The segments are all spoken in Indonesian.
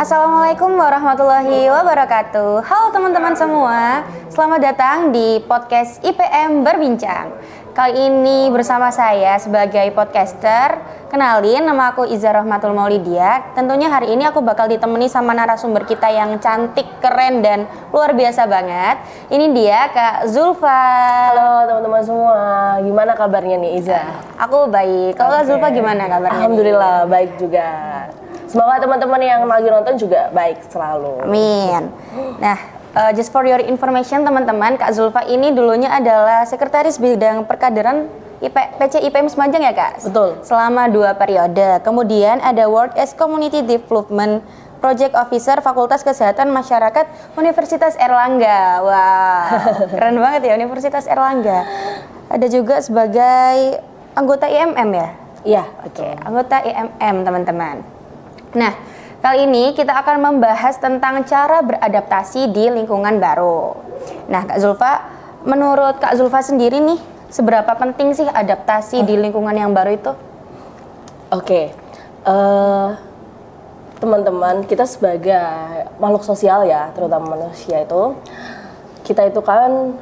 Assalamualaikum warahmatullahi wabarakatuh. Halo teman-teman semua, selamat datang di podcast IPM Berbincang. Kali ini bersama saya sebagai podcaster. Kenalin, nama aku Iza Rahmatul Maulidia. Tentunya hari ini aku bakal ditemani sama narasumber kita yang cantik, keren, dan luar biasa banget. Ini dia Kak Zulfa. Halo teman-teman semua, gimana kabarnya nih Iza? Aku baik. Kalau Kak Zulfa gimana kabarnya? Alhamdulillah baik juga. Semoga teman-teman yang lagi nonton juga baik selalu. Amin. Nah, just for your information teman-teman, Kak Zulfa ini dulunya adalah Sekretaris Bidang Perkaderan PC IPM Semanjang ya Kak? Betul. Selama 2 periode. Kemudian ada Work as Community Development Project Officer Fakultas Kesehatan Masyarakat Universitas Airlangga. Wow, keren banget ya Universitas Airlangga. Ada juga sebagai anggota IMM ya? Iya, Oke, anggota IMM teman-teman. Nah, kali ini kita akan membahas tentang cara beradaptasi di lingkungan baru. Nah, Kak Zulfa, menurut Kak Zulfa sendiri nih, seberapa penting sih adaptasi di lingkungan yang baru itu? Oke, teman-teman, kita sebagai makhluk sosial ya, terutama manusia itu, kita itu kan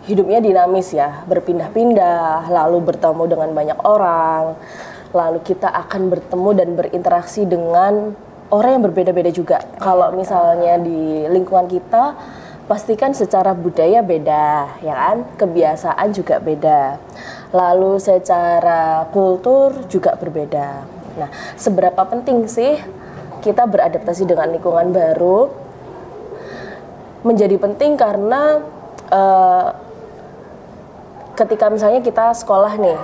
hidupnya dinamis ya, berpindah-pindah, lalu bertemu dengan banyak orang, lalu kita akan bertemu dan berinteraksi dengan orang yang berbeda-beda juga. Kalau misalnya di lingkungan kita, pastikan secara budaya beda, ya kan? Kebiasaan juga beda. Lalu secara kultur juga berbeda. Nah, seberapa penting sih kita beradaptasi dengan lingkungan baru? Menjadi penting karena ketika misalnya kita sekolah nih,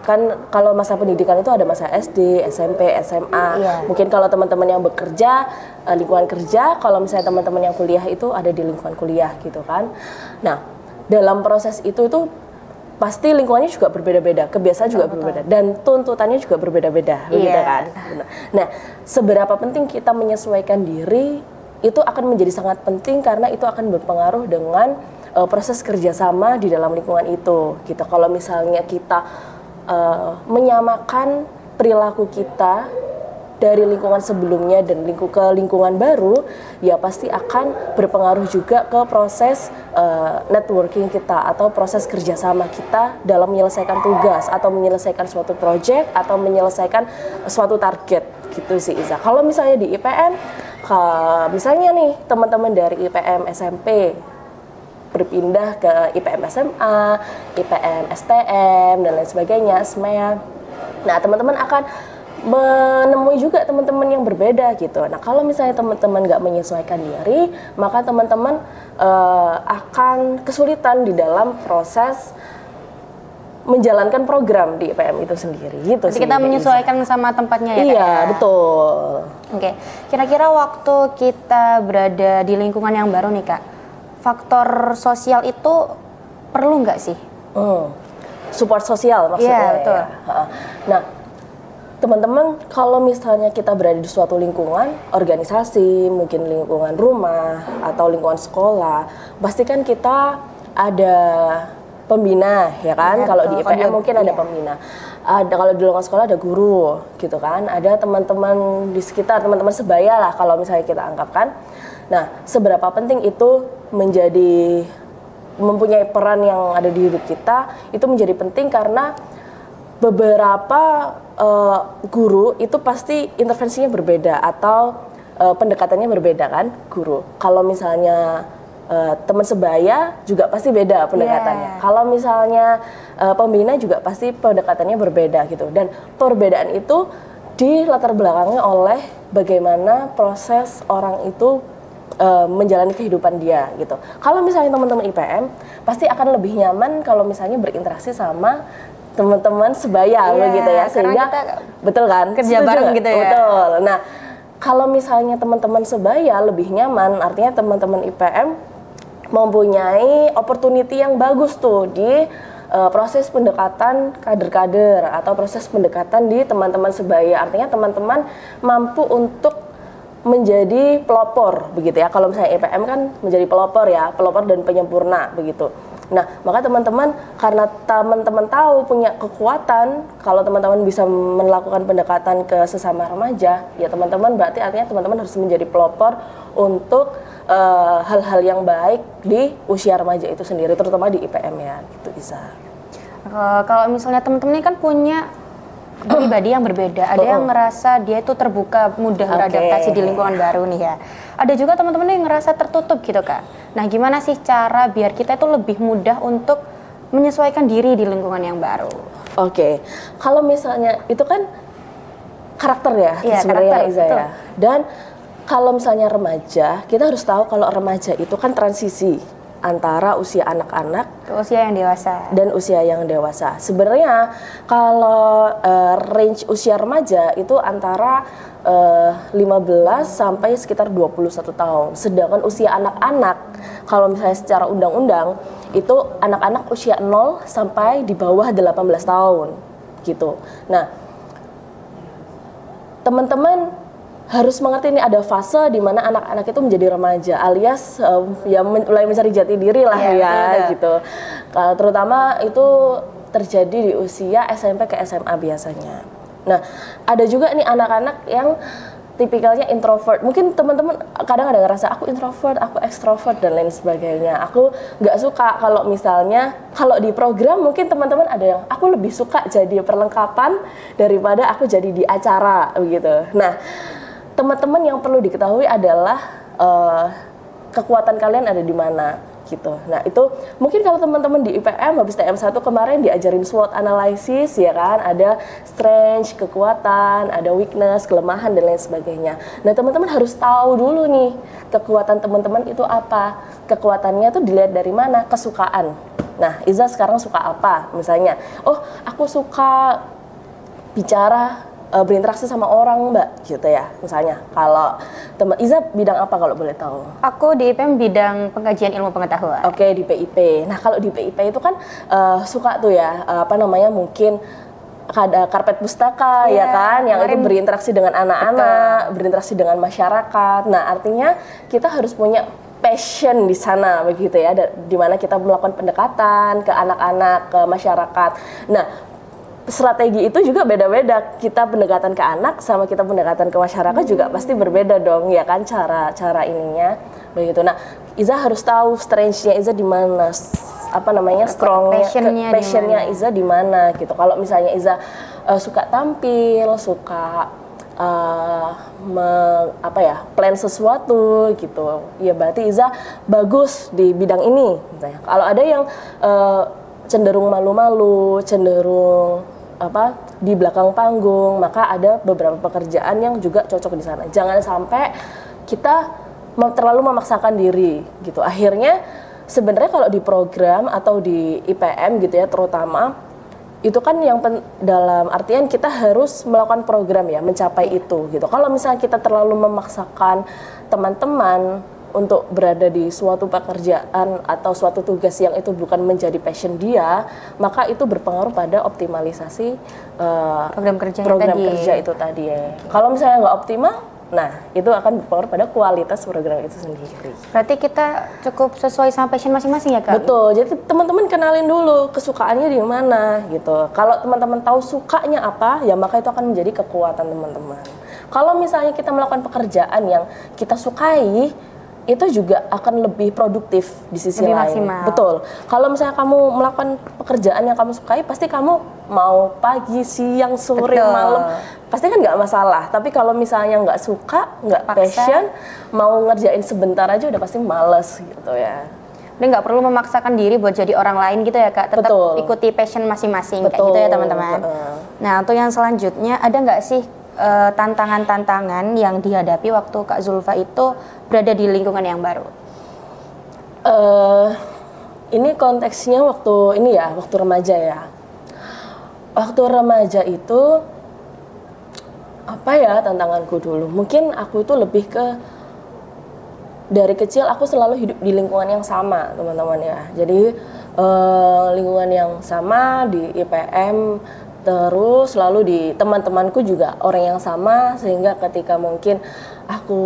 kan kalau masa pendidikan itu ada masa SD, SMP, SMA. Iya. Mungkin kalau teman-teman yang bekerja, lingkungan kerja, kalau misalnya teman-teman yang kuliah itu ada di lingkungan kuliah gitu kan. Nah, dalam proses itu pasti lingkungannya juga berbeda-beda, kebiasaan juga berbeda, dan tuntutannya juga berbeda-beda, begitu kan. Nah, seberapa penting kita menyesuaikan diri, itu akan menjadi sangat penting karena itu akan berpengaruh dengan proses kerjasama di dalam lingkungan itu gitu. Kalau misalnya kita menyamakan perilaku kita dari lingkungan sebelumnya dan ke lingkungan baru, ya pasti akan berpengaruh juga ke proses networking kita atau proses kerjasama kita dalam menyelesaikan tugas atau menyelesaikan suatu project atau menyelesaikan suatu target gitu sih Iza. Kalau misalnya di IPM, misalnya nih teman-teman dari IPM SMP berpindah ke IPM SMA, IPM STM, dan lain sebagainya, SMEA. Nah, teman-teman akan menemui juga teman-teman yang berbeda gitu. Nah, kalau misalnya teman-teman nggak menyesuaikan diri, maka teman-teman akan kesulitan di dalam proses menjalankan program di IPM itu sendiri. Gitu. Jadi kita menyesuaikan sama tempatnya ya? Iya, betul. Oke, kira-kira waktu kita berada di lingkungan yang baru nih Kak, faktor sosial itu perlu nggak sih? Support sosial maksudnya. Iya, betul. Ya. Nah, teman-teman, kalau misalnya kita berada di suatu lingkungan, organisasi, mungkin lingkungan rumah atau lingkungan sekolah, pastikan kita ada pembina, ya kan? Kalau di IPM mungkin ada pembina. Ada, kalau di lingkungan sekolah ada guru, gitu kan? Ada teman-teman di sekitar, teman-teman sebaya lah kalau misalnya kita anggapkan. Nah, seberapa penting itu mempunyai peran yang ada di hidup kita, itu menjadi penting karena beberapa guru itu pasti intervensinya berbeda atau pendekatannya berbeda kan, guru. Kalau misalnya teman sebaya juga pasti beda pendekatannya. Kalau misalnya pembina juga pasti pendekatannya berbeda gitu. Dan perbedaan itu dilatar belakangnya oleh bagaimana proses orang itu menjalani kehidupan dia gitu. Kalau misalnya teman-teman IPM pasti akan lebih nyaman kalau misalnya berinteraksi sama teman-teman sebaya begitu ya, sehingga betul kan, kerja bareng gitu ya. Betul. Nah, kalau misalnya teman-teman sebaya lebih nyaman, artinya teman-teman IPM mempunyai opportunity yang bagus tuh di proses pendekatan kader-kader atau proses pendekatan di teman-teman sebaya. Artinya teman-teman mampu untuk menjadi pelopor begitu ya. Kalau misalnya IPM kan menjadi pelopor ya, pelopor dan penyempurna begitu. Nah, maka teman-teman, karena teman-teman tahu punya kekuatan, kalau teman-teman bisa melakukan pendekatan ke sesama remaja, ya teman-teman berarti artinya teman-teman harus menjadi pelopor untuk hal-hal yang baik di usia remaja itu sendiri, terutama di IPM ya, gitu Iza. Kalau misalnya teman-teman ini kan punya pribadi yang berbeda, ada yang ngerasa dia itu terbuka, mudah beradaptasi di lingkungan baru nih ya. Ada juga teman-teman yang ngerasa tertutup gitu Kak. Nah gimana sih cara biar kita itu lebih mudah untuk menyesuaikan diri di lingkungan yang baru? Oke, kalau misalnya itu kan karakter ya, sebenarnya Iza ya. Dan kalau misalnya remaja, kita harus tahu kalau remaja itu kan transisi antara usia anak-anak ke usia yang dewasa dan usia yang dewasa. Sebenarnya kalau range usia remaja itu antara 15 sampai sekitar 21 tahun. Sedangkan usia anak-anak kalau misalnya secara undang-undang itu anak-anak usia 0 sampai di bawah 18 tahun gitu. Nah, teman-teman harus mengerti ini ada fase di mana anak-anak itu menjadi remaja alias ya mulai mencari jati diri lah gitu. Terutama itu terjadi di usia SMP ke SMA biasanya. Nah, ada juga nih anak-anak yang tipikalnya introvert. Mungkin teman-teman kadang ada ngerasa aku introvert, aku ekstrovert dan lain sebagainya. Aku nggak suka kalau misalnya kalau di program mungkin teman-teman ada yang aku lebih suka jadi perlengkapan daripada aku jadi di acara begitu. Nah, teman-teman yang perlu diketahui adalah kekuatan kalian ada di mana gitu. Nah, itu mungkin kalau teman-teman di IPM habis TM1 kemarin diajarin SWOT analysis ya kan, ada strength, kekuatan, ada weakness, kelemahan dan lain sebagainya. Nah, teman-teman harus tahu dulu nih kekuatan teman-teman itu apa. Kekuatannya tuh dilihat dari mana? Kesukaan. Nah, Iza sekarang suka apa? Misalnya, oh, aku suka bicara, berinteraksi sama orang Mbak gitu ya misalnya. Kalau teman Iza bidang apa kalau boleh tahu? Aku di IPM bidang pengkajian ilmu pengetahuan. Oke, di PIP. Nah kalau di PIP itu kan suka tuh ya mungkin ada karpet pustaka ya kan yang itu berinteraksi dengan anak-anak, berinteraksi dengan masyarakat. Nah artinya kita harus punya passion di sana begitu ya, di mana kita melakukan pendekatan ke anak-anak, ke masyarakat. Nah, strategi itu juga beda-beda. Kita pendekatan ke anak sama kita pendekatan ke masyarakat juga pasti berbeda dong ya kan cara ininya begitu. Nah, Iza harus tahu strength-nya Iza di mana, strong-nya, passion-nya Iza di mana gitu. Kalau misalnya Iza suka tampil, suka plan sesuatu gitu, ya berarti Iza bagus di bidang ini. Kalau ada yang cenderung malu-malu, cenderung di belakang panggung, maka ada beberapa pekerjaan yang juga cocok di sana. Jangan sampai kita terlalu memaksakan diri gitu. Akhirnya sebenarnya kalau di program atau di IPM gitu ya terutama itu kan yang dalam artian kita harus melakukan program ya mencapai itu gitu. Kalau misalnya kita terlalu memaksakan teman-teman untuk berada di suatu pekerjaan atau suatu tugas yang itu bukan menjadi passion dia, maka itu berpengaruh pada optimalisasi program kerja itu tadi ya. Kalau misalnya nggak optimal, nah itu akan berpengaruh pada kualitas program itu sendiri. Berarti kita cukup sesuai sama passion masing-masing ya Kak? Betul, jadi teman-teman kenalin dulu kesukaannya di mana gitu. Kalau teman-teman tahu sukanya apa, ya maka itu akan menjadi kekuatan teman-teman. Kalau misalnya kita melakukan pekerjaan yang kita sukai, itu juga akan lebih produktif di sisi lebih lain. Maksimal. Betul. Kalau misalnya kamu melakukan pekerjaan yang kamu sukai, pasti kamu mau pagi, siang, sore, malam, pasti kan nggak masalah. Tapi kalau misalnya nggak suka, nggak passion, mau ngerjain sebentar aja udah pasti males gitu ya. Jadi nggak perlu memaksakan diri buat jadi orang lain gitu ya Kak. Tetap ikuti passion masing-masing kayak gitu ya teman-teman. Nah untuk yang selanjutnya ada nggak sih tantangan-tantangan yang dihadapi waktu Kak Zulfa itu berada di lingkungan yang baru? Ini konteksnya waktu remaja ya. Waktu remaja itu apa ya tantanganku dulu? Mungkin aku itu lebih ke dari kecil aku selalu hidup di lingkungan yang sama teman-teman ya. Jadi lingkungan yang sama di IPM. Terus lalu di teman-temanku juga orang yang sama, sehingga ketika mungkin aku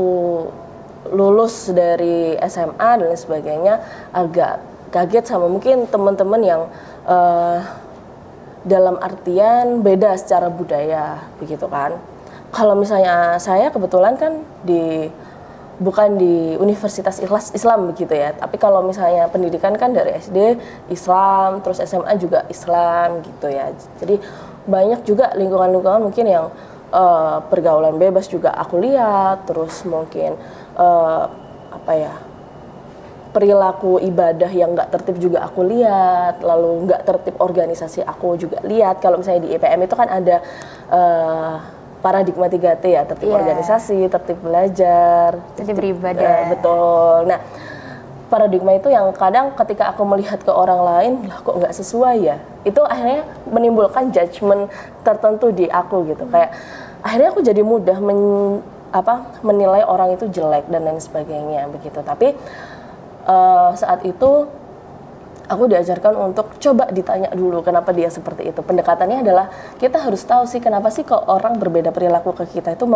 lulus dari SMA dan lain sebagainya agak kaget sama mungkin teman-teman yang dalam artian beda secara budaya begitu kan. Kalau misalnya saya kebetulan kan bukan di Universitas Islam begitu ya, tapi kalau misalnya pendidikan kan dari SD Islam, terus SMA juga Islam gitu ya. Jadi banyak juga lingkungan-lingkungan mungkin yang pergaulan bebas juga aku lihat, terus mungkin perilaku ibadah yang nggak tertib juga aku lihat, lalu nggak tertib organisasi aku juga lihat. Kalau misalnya di IPM itu kan ada paradigma 3T ya, tertib organisasi, tertib belajar, tertib beribadah. Betul. Nah, paradigma itu yang kadang ketika aku melihat ke orang lain, lah kok nggak sesuai ya, itu akhirnya menimbulkan judgement tertentu di aku gitu. Kayak akhirnya aku jadi mudah menilai orang itu jelek dan lain sebagainya begitu. Tapi saat itu aku diajarkan untuk coba ditanya dulu kenapa dia seperti itu. Pendekatannya adalah kita harus tahu sih kenapa sih kok orang berbeda perilaku ke kita itu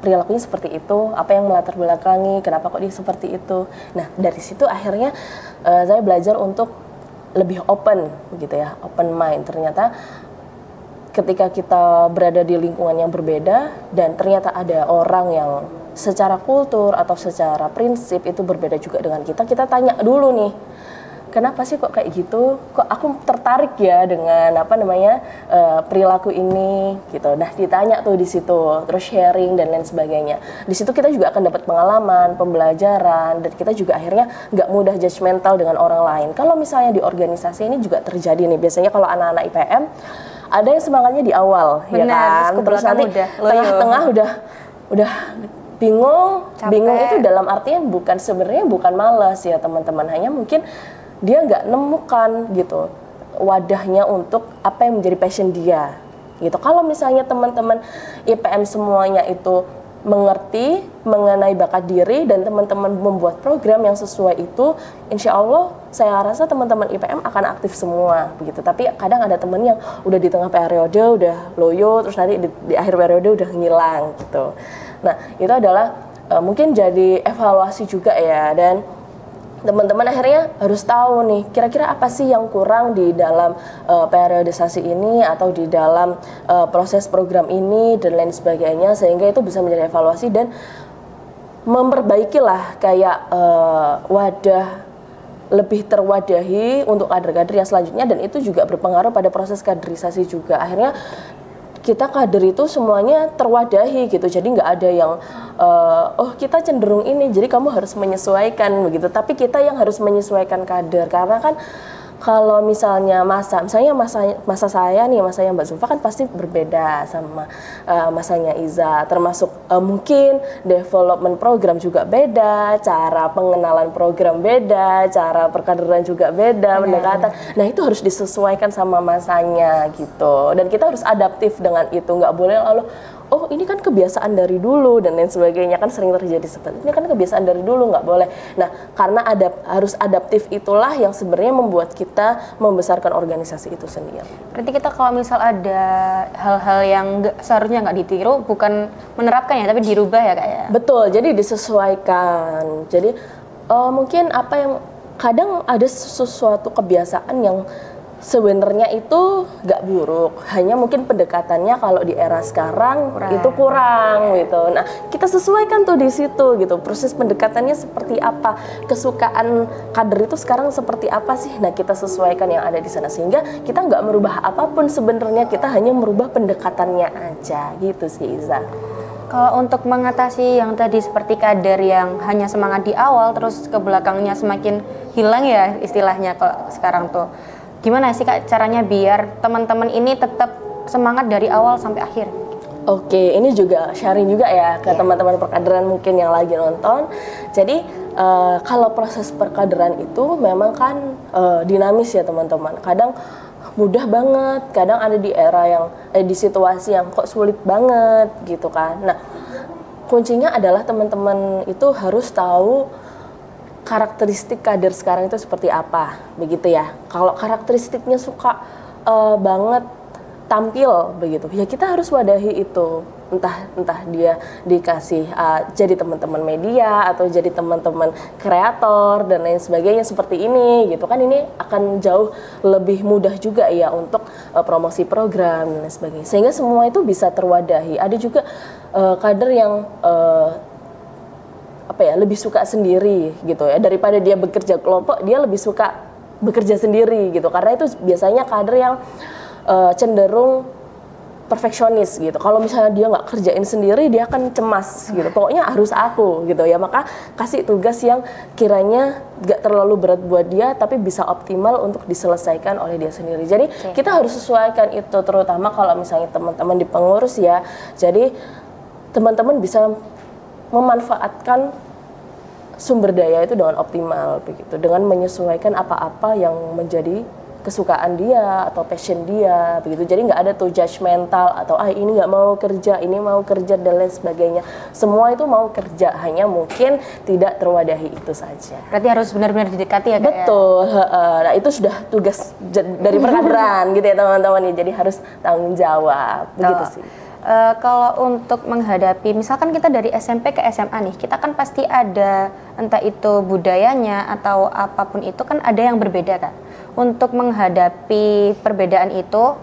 perilakunya seperti itu, apa yang melatar belakangi, kenapa kok dia seperti itu. Nah dari situ akhirnya saya belajar untuk lebih open gitu ya, open mind. Ternyata ketika kita berada di lingkungan yang berbeda dan ternyata ada orang yang secara kultur atau secara prinsip itu berbeda juga dengan kita tanya dulu nih, kenapa sih kok kayak gitu? Kok aku tertarik ya dengan perilaku ini gitu. Nah, ditanya tuh di situ, terus sharing dan lain sebagainya. Di situ kita juga akan dapat pengalaman, pembelajaran, dan kita juga akhirnya nggak mudah judgmental dengan orang lain. Kalau misalnya di organisasi ini juga terjadi nih, biasanya kalau anak-anak IPM ada yang semangatnya di awal, benar, ya kan? Terus nanti tengah-tengah udah bingung itu dalam artian sebenarnya bukan malas ya teman-teman, hanya mungkin dia nggak nemukan gitu wadahnya untuk apa yang menjadi passion dia gitu. Kalau misalnya teman-teman IPM semuanya itu mengerti mengenai bakat diri dan teman-teman membuat program yang sesuai itu, insya Allah saya rasa teman-teman IPM akan aktif semua begitu. Tapi kadang ada teman yang udah di tengah periode udah loyo, terus nanti di akhir periode udah ngilang gitu. Nah itu adalah mungkin jadi evaluasi juga ya, dan teman-teman akhirnya harus tahu nih kira-kira apa sih yang kurang di dalam periodisasi ini atau di dalam proses program ini dan lain sebagainya, sehingga itu bisa menjadi evaluasi dan memperbaikilah kayak wadah lebih terwadahi untuk kader-kader yang selanjutnya, dan itu juga berpengaruh pada proses kaderisasi juga. Akhirnya kita kader itu semuanya terwadahi gitu, jadi nggak ada yang kita cenderung ini jadi kamu harus menyesuaikan begitu, tapi kita yang harus menyesuaikan kader. Karena kan kalau misalnya masa saya nih, masanya Mbak Zulfa kan pasti berbeda sama masanya Iza, termasuk mungkin development program juga beda, cara pengenalan program beda, cara perkaderan juga beda, pendekatan. Nah itu harus disesuaikan sama masanya gitu, dan kita harus adaptif dengan itu, nggak boleh lalu oh ini kan kebiasaan dari dulu dan lain sebagainya, kan sering terjadi seperti ini kan kebiasaan dari dulu, nggak boleh. Nah karena harus adaptif itulah yang sebenarnya membuat kita membesarkan organisasi itu sendiri. Berarti kita kalau misal ada hal-hal yang seharusnya nggak ditiru, bukan menerapkan ya, tapi dirubah ya Kak ya? Betul, jadi disesuaikan. Jadi mungkin apa yang kadang ada sesuatu kebiasaan yang sebenarnya itu nggak buruk, hanya mungkin pendekatannya kalau di era sekarang itu kurang gitu. Nah kita sesuaikan tuh di situ gitu, proses pendekatannya seperti apa, kesukaan kader itu sekarang seperti apa sih. Nah kita sesuaikan yang ada di sana, sehingga kita nggak merubah apapun sebenarnya, kita hanya merubah pendekatannya aja gitu sih Iza. Kalau untuk mengatasi yang tadi seperti kader yang hanya semangat di awal terus ke belakangnya semakin hilang ya istilahnya kalau sekarang tuh, gimana sih Kak caranya biar teman-teman ini tetap semangat dari awal sampai akhir? Oke, ini juga sharing juga ya ke teman-teman perkaderan mungkin yang lagi nonton. Jadi kalau proses perkaderan itu memang kan dinamis ya teman-teman. Kadang mudah banget, kadang ada di era yang di situasi yang kok sulit banget gitu kan. Nah, kuncinya adalah teman-teman itu harus tahu karakteristik kader sekarang itu seperti apa, begitu ya. Kalau karakteristiknya suka banget tampil begitu, ya kita harus wadahi itu, entah dia dikasih jadi teman-teman media atau jadi teman-teman kreator dan lain sebagainya seperti ini gitu kan, ini akan jauh lebih mudah juga ya untuk promosi program dan lain sebagainya, sehingga semua itu bisa terwadahi. Ada juga kader yang lebih suka sendiri gitu ya, daripada dia bekerja kelompok, dia lebih suka bekerja sendiri gitu, karena itu biasanya kader yang cenderung perfeksionis gitu. Kalau misalnya dia nggak kerjain sendiri, dia akan cemas gitu. Pokoknya harus aku gitu ya. Maka kasih tugas yang kiranya nggak terlalu berat buat dia, tapi bisa optimal untuk diselesaikan oleh dia sendiri. Jadi kita harus sesuaikan itu, terutama kalau misalnya teman-teman di pengurus ya. Jadi teman-teman bisa memanfaatkan sumber daya itu dengan optimal begitu, dengan menyesuaikan apa-apa yang menjadi kesukaan dia atau passion dia begitu. Jadi nggak ada tuh judgmental atau ini nggak mau kerja, ini mau kerja dan lain sebagainya. Semua itu mau kerja, hanya mungkin tidak terwadahi itu saja. Berarti harus benar-benar didekati ya Kak? Betul. Nah itu sudah tugas dari perkaderan gitu ya teman-teman. Jadi harus tanggung jawab begitu sih. Kalau untuk menghadapi, misalkan kita dari SMP ke SMA nih, kita kan pasti ada entah itu budayanya atau apapun itu kan ada yang berbeda Kak. Untuk menghadapi perbedaan itu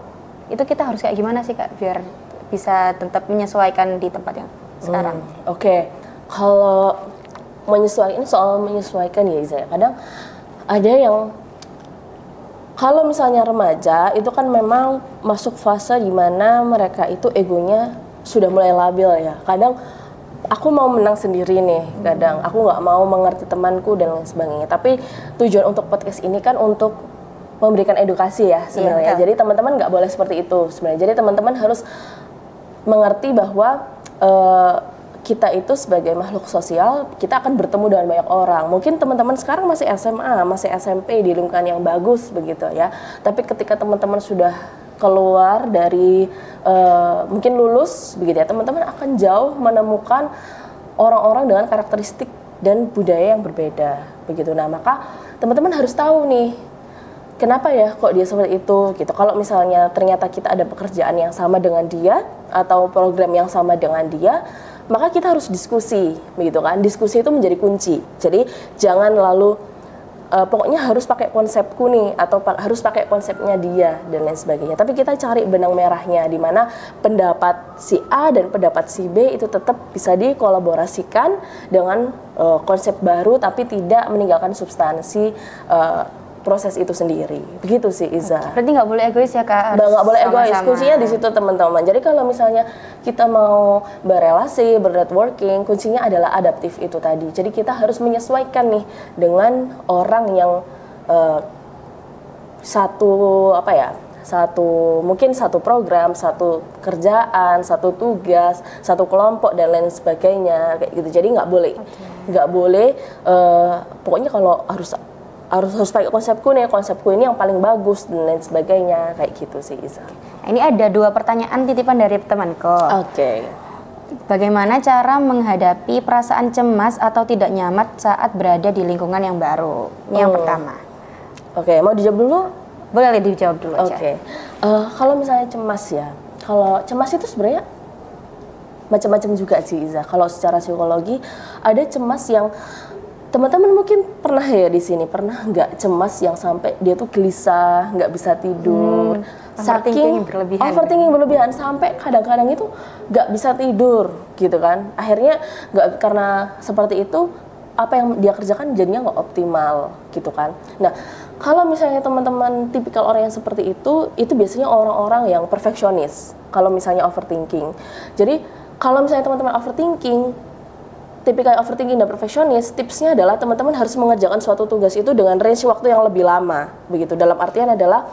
kita harus kayak gimana sih Kak biar bisa tetap menyesuaikan di tempat yang sekarang? Oke. Kalau menyesuaikan, ini soal menyesuaikan ya Iza, kadang ada yang kalau misalnya remaja itu kan memang masuk fase di mana mereka itu egonya sudah mulai labil ya. Kadang aku mau menang sendiri nih, kadang aku nggak mau mengerti temanku dan lain sebagainya. Tapi tujuan untuk podcast ini kan untuk memberikan edukasi ya sebenarnya. Jadi teman-teman nggak boleh seperti itu sebenarnya. Jadi teman-teman harus mengerti bahwa kita itu sebagai makhluk sosial, kita akan bertemu dengan banyak orang. Mungkin teman-teman sekarang masih SMA, masih SMP di lingkungan yang bagus begitu ya. Tapi ketika teman-teman sudah keluar dari mungkin lulus begitu ya, teman-teman akan jauh menemukan orang-orang dengan karakteristik dan budaya yang berbeda begitu. Nah, maka teman-teman harus tahu nih, kenapa ya kok dia seperti itu gitu. Kalau misalnya ternyata kita ada pekerjaan yang sama dengan dia atau program yang sama dengan dia, maka kita harus diskusi begitu kan. Diskusi itu menjadi kunci. Jadi jangan lalu pokoknya harus pakai konsepku nih atau harus pakai konsepnya dia dan lain sebagainya. Tapi kita cari benang merahnya di mana pendapat si A dan pendapat si B itu tetap bisa dikolaborasikan dengan konsep baru, tapi tidak meninggalkan substansi proses itu sendiri. Begitu sih Iza. Berarti nggak boleh egois ya Kak? Nggak boleh egois, kuncinya di situ teman-teman. Jadi kalau misalnya kita mau berrelasi, bernetworking, kuncinya adalah adaptif itu tadi. Jadi kita harus menyesuaikan nih dengan orang yang mungkin satu program, satu kerjaan, satu tugas, satu kelompok dan lain sebagainya kayak gitu. Jadi nggak boleh pokoknya kalau harus pakai konsepku ini yang paling bagus dan lain sebagainya kayak gitu sih Iza. Ini ada 2 pertanyaan titipan dari temanku. Oke. Bagaimana cara menghadapi perasaan cemas atau tidak nyaman saat berada di lingkungan yang baru? Ini yang pertama. Oke, mau dijawab dulu? Boleh dijawab dulu aja. Oke. Kalau misalnya cemas ya, kalau cemas itu sebenarnya macam-macam juga sih Iza. Kalau secara psikologi ada cemas yang teman-teman mungkin pernah ya di sini, pernah nggak cemas yang sampai dia tuh gelisah, nggak bisa tidur, overthinking berlebihan sampai kadang-kadang itu nggak bisa tidur gitu kan. Akhirnya karena seperti itu, apa yang dia kerjakan jadinya nggak optimal gitu kan. Nah, kalau misalnya teman-teman tipikal orang yang seperti itu biasanya orang-orang yang perfeksionis. Kalau misalnya overthinking, jadi kalau misalnya teman-teman overthinking, tipikal overthinking dan perfeksionis, tipsnya adalah teman-teman harus mengerjakan suatu tugas itu dengan range waktu yang lebih lama begitu. Dalam artian adalah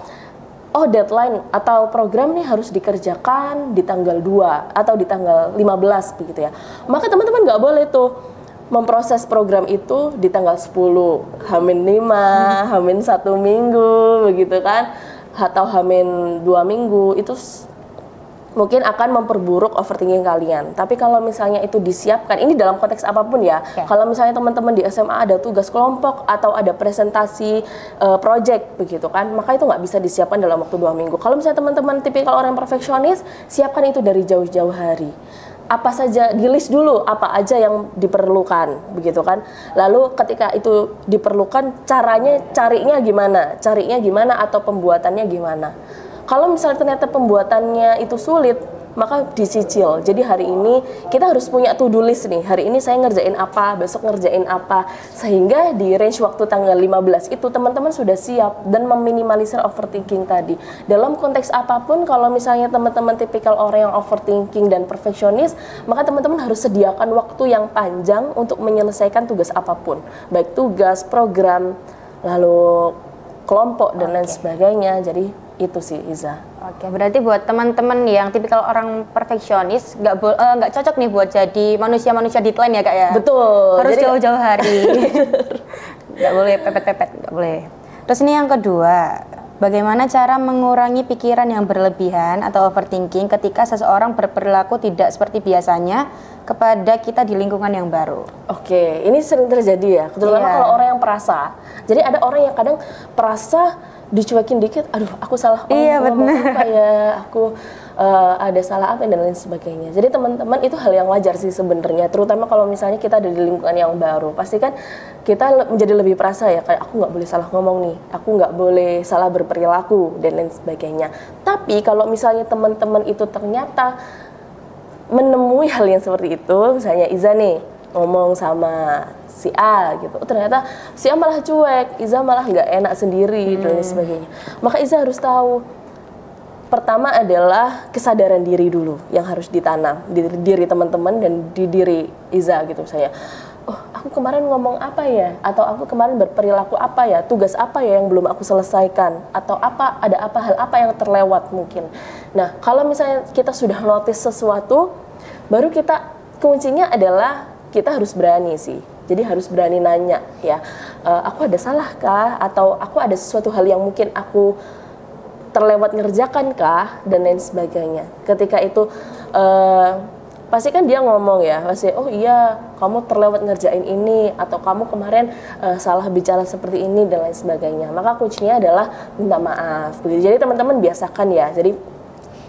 deadline atau program nih harus dikerjakan di tanggal 2 atau di tanggal 15 begitu ya. Maka teman-teman nggak boleh tuh memproses program itu di tanggal 10, H-5, H-1 minggu begitu kan, atau H-2 minggu. Itu mungkin akan memperburuk overthinking kalian. Tapi kalau misalnya itu disiapkan, ini dalam konteks apapun ya. Kalau misalnya teman-teman di SMA ada tugas kelompok atau ada presentasi project begitu kan, maka itu nggak bisa disiapkan dalam waktu 2 minggu. Kalau misalnya teman-teman tipikal orang perfeksionis, siapkan itu dari jauh-jauh hari. Apa saja, di list dulu apa aja yang diperlukan begitu kan. Lalu ketika itu diperlukan, carinya gimana atau pembuatannya gimana. Kalau misalnya ternyata pembuatannya itu sulit, maka dicicil. Jadi hari ini kita harus punya to-do list nih. Hari ini saya ngerjain apa, besok ngerjain apa. Sehingga di range waktu tanggal 15 itu teman-teman sudah siap dan meminimalisir overthinking tadi. Dalam konteks apapun, kalau misalnya teman-teman tipikal orang yang overthinking dan perfeksionis, maka teman-teman harus sediakan waktu yang panjang untuk menyelesaikan tugas apapun. Baik tugas, program, lalu kelompok dan lain sebagainya. Jadi itu sih Iza. Oke, berarti buat teman-teman yang tipikal orang perfeksionis nggak cocok nih buat jadi manusia-manusia deadline ya Kak ya? Betul. Harus jauh-jauh hari. Nggak boleh pepet-pepet, nggak boleh. Terus ini yang kedua, bagaimana cara mengurangi pikiran yang berlebihan atau overthinking ketika seseorang berperilaku tidak seperti biasanya kepada kita di lingkungan yang baru? Oke, ini sering terjadi ya, terutama kalau orang yang perasa. Jadi ada orang yang kadang perasa dicuekin dikit, aduh aku salah ngomong apa ya, aku ada salah apa dan lain sebagainya. Jadi teman-teman itu hal yang wajar sih sebenarnya, terutama kalau misalnya kita ada di lingkungan yang baru. Pasti kan kita menjadi lebih perasa ya, kayak aku nggak boleh salah ngomong nih, aku nggak boleh salah berperilaku dan lain sebagainya. Tapi kalau misalnya teman-teman itu ternyata menemui hal yang seperti itu, misalnya Iza nih ngomong sama si A gitu, ternyata si A malah cuek, Iza malah nggak enak sendiri dan lain sebagainya. Maka Iza harus tahu, pertama adalah kesadaran diri dulu yang harus ditanam di diri teman-teman dan di diri Iza gitu. Saya, oh aku kemarin ngomong apa ya, atau aku kemarin berperilaku apa ya, tugas apa ya yang belum aku selesaikan, atau hal apa yang terlewat mungkin. Nah kalau misalnya kita sudah notice sesuatu, baru kuncinya adalah kita harus berani sih. Jadi harus berani nanya ya, aku ada salah kah? Atau aku ada sesuatu hal yang mungkin aku terlewat ngerjakan kah? Dan lain sebagainya. Ketika itu pasti kan dia ngomong ya, pasti oh iya kamu terlewat ngerjain ini, atau kamu kemarin salah bicara seperti ini dan lain sebagainya. Maka kuncinya adalah minta maaf. Begitu. Jadi teman-teman biasakan ya. Jadi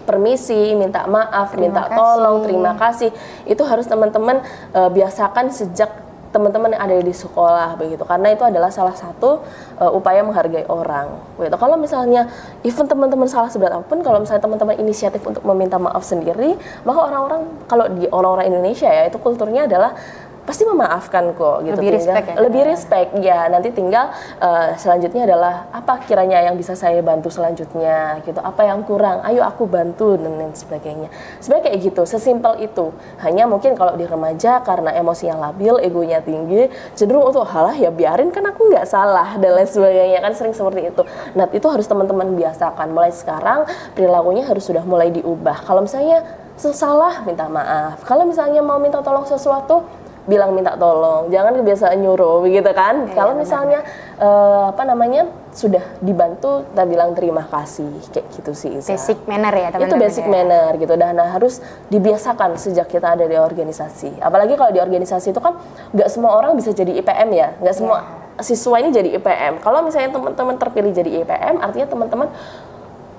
permisi, minta maaf, minta tolong, terima kasih. Itu harus teman-teman biasakan sejak teman-teman yang ada di sekolah begitu. Karena itu adalah salah satu upaya menghargai orang. Begitu. Kalau misalnya even teman-teman salah seberat apapun, kalau misalnya teman-teman inisiatif untuk meminta maaf sendiri, maka orang-orang, kalau di orang-orang Indonesia ya, itu kulturnya adalah pasti memaafkan kok gitu. Lebih respect ya. Nanti tinggal selanjutnya adalah apa kiranya yang bisa saya bantu selanjutnya gitu, apa yang kurang, ayo aku bantu dan lain sebagainya. Sebenarnya kayak gitu, sesimpel itu. Hanya mungkin kalau di remaja karena emosinya labil, egonya tinggi, cenderung untuk halah ya biarin kan aku nggak salah dan lain sebagainya, kan sering seperti itu. Nah itu harus teman-teman biasakan mulai sekarang, perilakunya harus sudah mulai diubah. Kalau misalnya salah minta maaf, kalau misalnya mau minta tolong sesuatu bilang minta tolong, jangan kebiasaan nyuruh begitu kan. Kalau misalnya sudah dibantu, kita bilang terima kasih, kayak gitu sih Iza. Basic manner ya teman-teman. Itu basic manner gitu, dan harus dibiasakan sejak kita ada di organisasi. Apalagi kalau di organisasi itu kan nggak semua orang bisa jadi IPM ya, nggak semua siswa ini jadi IPM. Kalau misalnya teman-teman terpilih jadi IPM, artinya teman-teman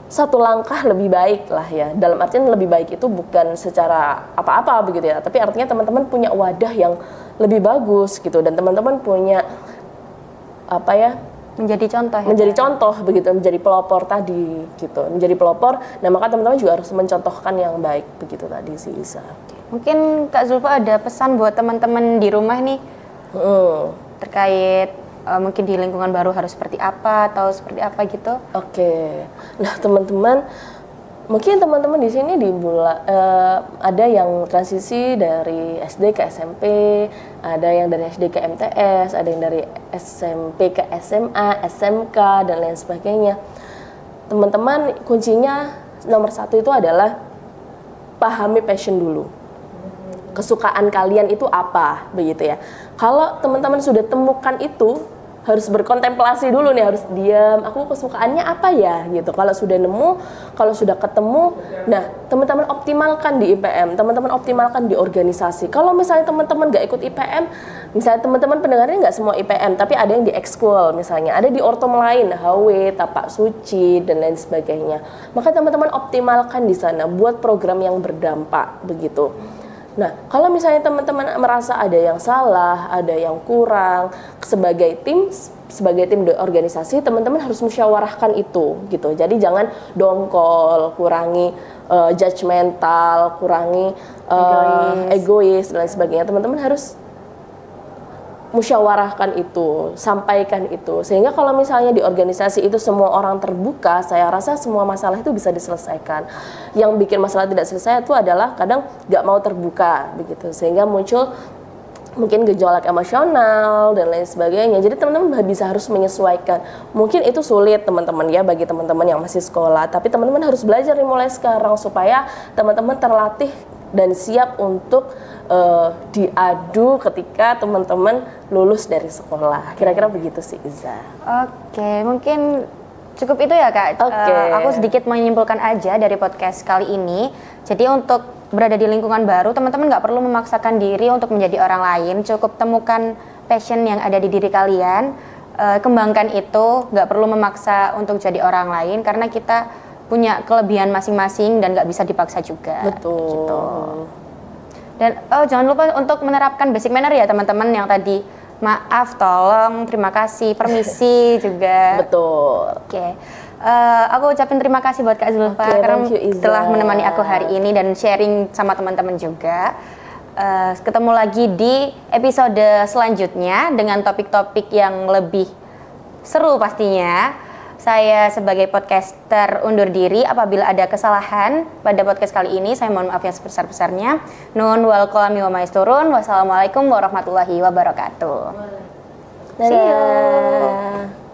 satu langkah lebih baik lah ya. Dalam artian lebih baik itu bukan secara apa-apa begitu ya, tapi artinya teman-teman punya wadah yang lebih bagus gitu, dan teman-teman punya apa ya, menjadi contoh ya, menjadi contoh begitu, menjadi pelopor tadi gitu, menjadi pelopor. Nah maka teman-teman juga harus mencontohkan yang baik begitu tadi sih Isa. Mungkin Kak Zulfa ada pesan buat teman-teman di rumah nih terkait mungkin di lingkungan baru harus seperti apa atau seperti apa gitu? Oke. Nah teman-teman, mungkin teman-teman di sini ada yang transisi dari SD ke SMP, ada yang dari SD ke MTS, ada yang dari SMP ke SMA, SMK dan lain sebagainya. Teman-teman, kuncinya nomor satu itu adalah pahami passion dulu. Kesukaan kalian itu apa, begitu ya. Kalau teman-teman sudah temukan itu, harus berkontemplasi dulu nih, harus diam, aku kesukaannya apa ya gitu. Kalau sudah nemu, kalau sudah ketemu, nah teman-teman optimalkan di IPM, teman-teman optimalkan di organisasi. Kalau misalnya teman-teman nggak ikut IPM, misalnya teman-teman pendengarnya nggak semua IPM, tapi ada yang di ekskul misalnya, ada di ortom lain, HW, tapak suci, dan lain sebagainya. Maka teman-teman optimalkan di sana, buat program yang berdampak begitu. Nah, kalau misalnya teman-teman merasa ada yang salah, ada yang kurang, sebagai tim di organisasi, teman-teman harus musyawarahkan itu, gitu. Jadi jangan dongkol, kurangi judgmental, kurangi egois dan lain sebagainya. Teman-teman harus musyawarahkan itu, sampaikan itu, sehingga kalau misalnya di organisasi itu semua orang terbuka, saya rasa semua masalah itu bisa diselesaikan. Yang bikin masalah tidak selesai itu adalah kadang nggak mau terbuka begitu, sehingga muncul mungkin gejolak emosional dan lain sebagainya. Jadi teman-teman bisa harus menyesuaikan. Mungkin itu sulit teman-teman ya bagi teman-teman yang masih sekolah, tapi teman-teman harus belajar mulai sekarang supaya teman-teman terlatih dan siap untuk diadu ketika teman-teman lulus dari sekolah. Kira-kira begitu sih, Iza. Oke, mungkin cukup itu ya Kak. Aku sedikit menyimpulkan aja dari podcast kali ini. Jadi untuk berada di lingkungan baru, teman-teman nggak perlu memaksakan diri untuk menjadi orang lain. Cukup temukan passion yang ada di diri kalian, kembangkan itu. Nggak perlu memaksa untuk jadi orang lain, karena kita punya kelebihan masing-masing dan nggak bisa dipaksa juga. Betul. Gitu. Dan jangan lupa untuk menerapkan basic manner ya teman-teman, yang tadi maaf, tolong, terima kasih, permisi juga. Betul. Oke. Aku ucapin terima kasih buat Kak Zulfa karena telah menemani aku hari ini dan sharing sama teman-teman juga. Ketemu lagi di episode selanjutnya dengan topik-topik yang lebih seru pastinya. Saya sebagai podcaster undur diri. Apabila ada kesalahan pada podcast kali ini, saya mohon maaf yang sebesar-besarnya. Nun wal qalami wa maisturun. Wassalamualaikum warahmatullahi wabarakatuh. See you.